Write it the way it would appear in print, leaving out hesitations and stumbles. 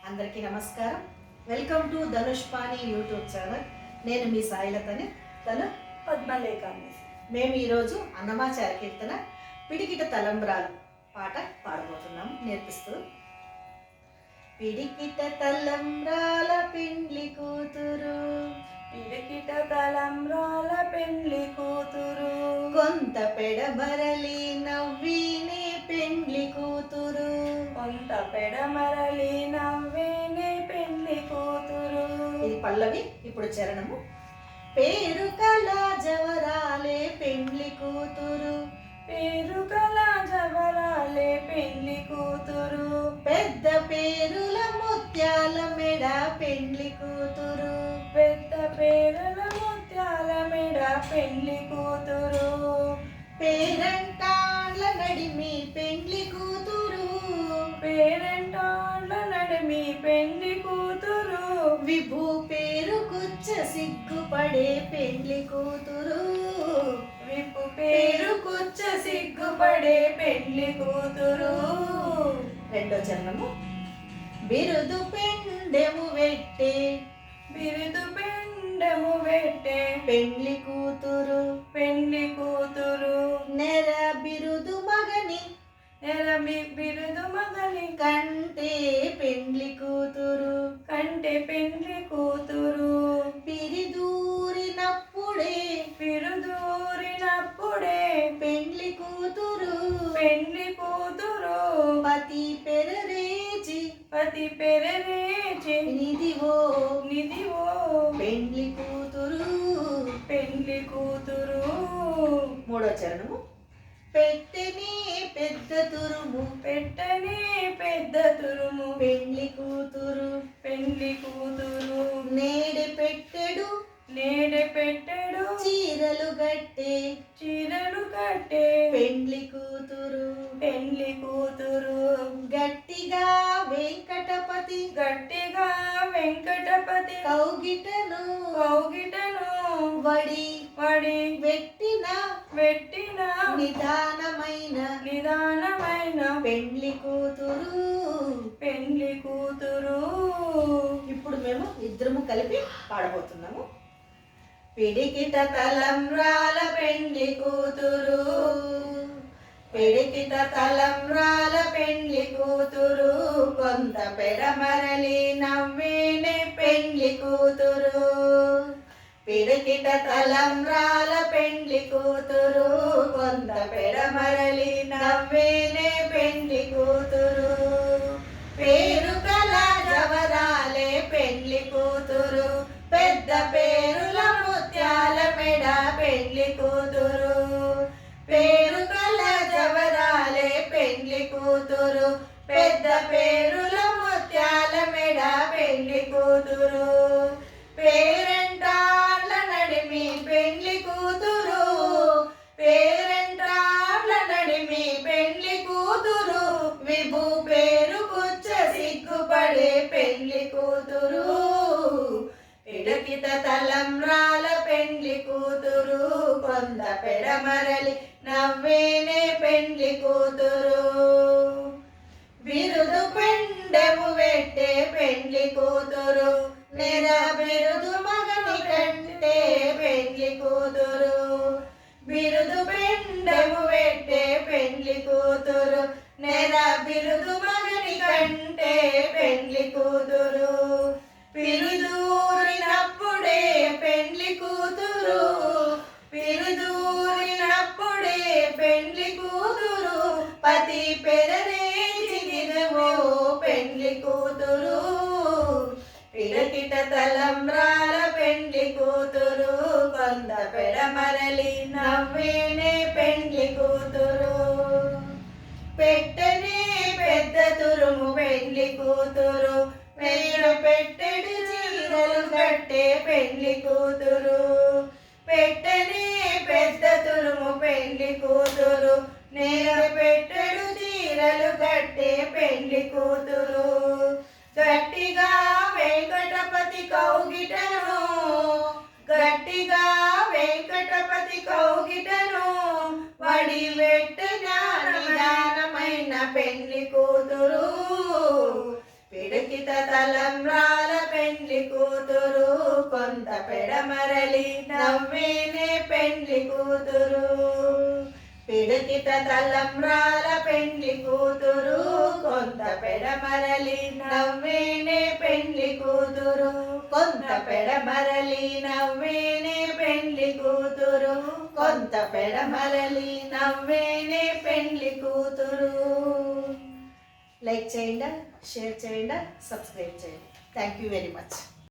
అందరికీ నమస్కారం. Welcome to Dhanush pani YouTube channel. నేను మీ సాయిలతని, తను పద్మలేఖ. మేము ఈరోజు అన్నమాచార కీర్తన పిడికిట తలంబ్రాలు పాట పాడబోతున్నాము నేర్పిస్తూ. పిడికిట తలంబ్రాల పెండ్లి కూతురు, పిడికిట తలంబ్రాల పెండ్లి కూతురు, కొంత పెడబరలి నవ్వినే పెండ్లి కూతురు, కొంత పెడమరలి నవ్వేనే పెండ్లి కూతురు. ఇది పల్లవి. ఇప్పుడు చరణము. పేరు కళ జవరాలే పెండ్లి కూతురు, పేరు కల జవరాలే పెండ్లి కూతురు, పెద్ద పేరుల ముత్యాల మెడ పెండ్లి కూతురు, పెద్ద పేరుల ముత్యాల మెడ పెండ్లి కూతురు, పేరంటాళ్ళ నడిమి పెండ్లి కూతురు, పేరంటాళ్ళ నడిమి పెండ్లి కూతురు, విభూ పేరు కుచ్చ సిగ్గుపడే పెండ్లి కూతురు, విప్పు పేరు కుచ్చ సిగ్గుపడే పెండ్లి కూతురు. రెండో చరణము. బిరుదు పెండెము వెట్టే, బిరుదు పెండెము వెట్టే పెండ్లి కూతురు, పెండ్లి కూతురు, నెర బిరుదు మగని నెరమి బిరుదు మగని కంటే పెండ్లి కూతురు, కంటే పెండ్లి కూతురు, పిరిదూరినప్పుడే పిరుదూరినప్పుడే పెండ్లి కూతురు, పెండ్లి కూతురు, పతి పెరరేచి పతి పెరరేచి నిదివో నిధివో పెండ్లి కూతురు. పెండ్లి కూతురు. మూడో చరణము. పెట్టెని పెద్ద తురుము పెట్టని పెద్ద తురుము పెండ్లి కూతురు, పెండ్లి కూతురు, నేడి పెట్టెడు నేడే పెట్టెడు చీరలు గట్టే చీరలు కట్టే పెండ్లి కూతురు, పెండ్లి కూతురు, గట్టిగా వెంకటపతి గట్టిగా వెంకటపతి కౌగిటను కౌగిటను వడి వడి వెట్టిన పెట్టిన నిదానమైన నిదానమైన పెండ్లి కూతురు. పెండ్లి కూతురు. ఇప్పుడు మేము ఇద్దరము కలిపి పాడబోతున్నాము. పిడికిట తలంబ్రాల పెండ్లి కూతురు, పిడికిట తలంబ్రాల పెండ్లి కూతురు, కొంత పెడమరలి నవ్వేనే పెండ్లి కూతురు, పిడికిట తలంబ్రాల పెండ్లి కూతురు, కొంత పెడమరలి నవ్వేనే పెండ్లి కూతురు, పేరు కల జవరాలే పెండ్లి కూతురు, పెద్ద పేరుల ముత్యాల మెడ పెండ్లి కూతురు, పేరు కల జవరాలే పెండ్లి కూతురు, పెద్ద పేరుల ముత్యాల మెడ పెండ్లి కూతురు, పేరంటాళ్ళ నడిమి పెండ్లి కూతురు, పేరంటాళ్ళ నడిమి పెండ్లి కూతురు, విభూ పేరు కుచ్చ సిగ్గుపడే పెండ్లి కూతురు, పిడికిట తలంబ్రాల పెండ్లి కూతురు, కొంత పెడమరలి నవ్వేనే పెండ్లి కూతురు, బిరుదు పెండెము వెట్టే పెండ్లి కూతురు, నెర బిరుదు మగని కంటే పెండ్లి కూతురు, బిరుదు పెండెము వెట్టే పెండ్లి కూతురు, నెర బిరుదు మగని కంటే పెండ్లి కూతురు, పిరుదూరినప్పుడే పెండ్లి కూతురు, పిరుదూరినప్పుడే పెండ్లి కూతురు, పతి పెరరేచి నిదవో పెండ్లి కూతురు, పిడికిట తలంబ్రాల పెండ్లి కూతురు, కొంత పెడమరలి నవ్వేనే పెండ్లి కూతురు, పెట్టనే పెద్ద తురుము పెండ్లి కూతురు, పేరు పెట్టెడు చీరలు కట్టే పెండ్లి కూతురు, పెట్టనే పెద్ద తురుము పెండ్లి కూతురు, నేల పెట్టెడు చీరలు కట్టే పెండ్లి కూతురు, గట్టిగా వెంకటపతి కౌగిటను గట్టిగా వెంకటపతి కౌగిటను వడి వెట్టిన నిదానమైన పెండ్లి కూతురు, పిడికి పిడికిత తలంబ్రాల పెండ్లి కూతురు కొంత పెడమరలి నవ్వేనే పెండ్లి కూతురు. పిడికిత తలంబ్రాల పెండ్లి కూతురు కొంత పెడమరలి నవ్వేనే పెండ్లి కూతురు. కొంత పెడమరలి నవ్వేనే పెండ్లి కూతురు. కొంత పెడమరలి నవ్వేనే పెండ్లి కూతురు. లైక్ చేయండి, షేర్ చేయండి, సబ్స్క్రైబ్ చేయండి. Thank you very much.